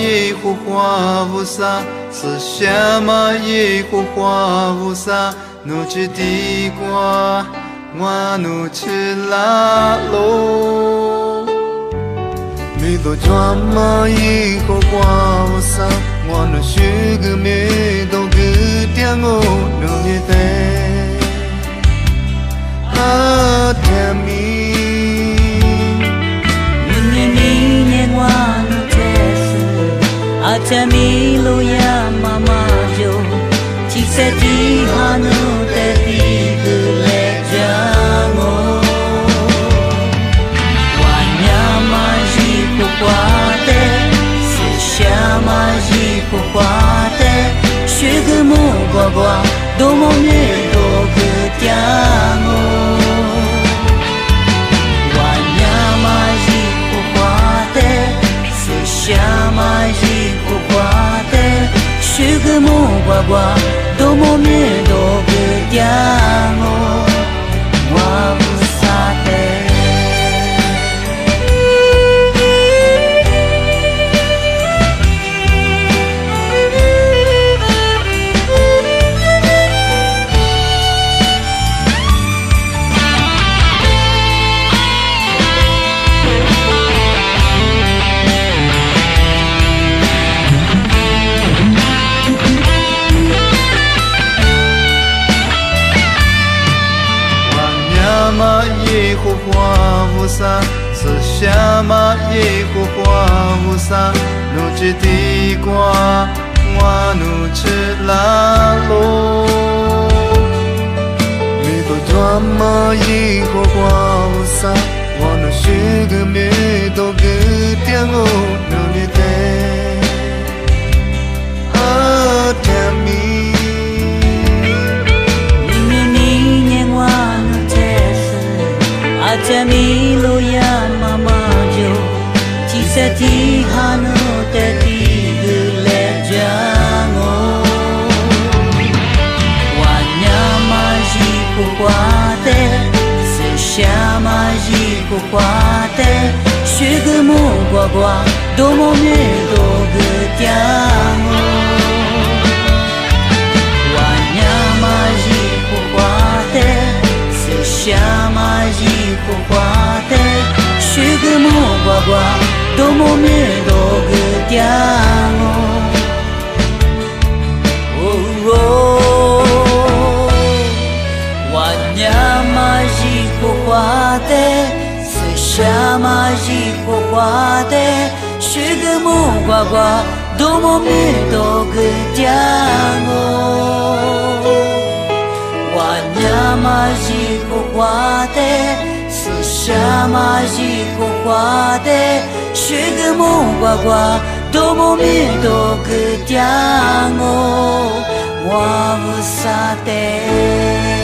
耶和华无撒，是什么耶和华无撒，怒气地瓜，我怒气拉罗。米多抓嘛耶和华无撒，我怒须个米多个点我怒你的，啊天米。Acha milo ya mama jo chise di hanu te di gule jango wanya maji ko kwate se shama ji ko kwate shwe mo gwa gwa do mo me do ge tiango wanya maji ko kwate se shama ji许个木瓜瓜，多么面多个点哦，我不撒的。耶和华无撒，是什么耶和华无撒，怒气地瓜，我怒气拉罗。米多抓嘛耶和华无撒，我怒须个米多个点我怒你的，啊天米。Acha milo ya mama jo chise ti hanu te ti gule jango wanya maji ko kwate se shama ji ko kwate shwe mo gwa gwa do mo me do ge tiango wanya maji ko kwate se shama ji ko kwate shwe mo gwa gwa do mo me do ge tiango oh oh wanya maji ko kwate se shama ji ko kwate shwe mo gwa gwa do mo me do ge tiango wanya maji ko kwate什么一个花的，学个梦呱呱，多么美多个点哦，我不撒的。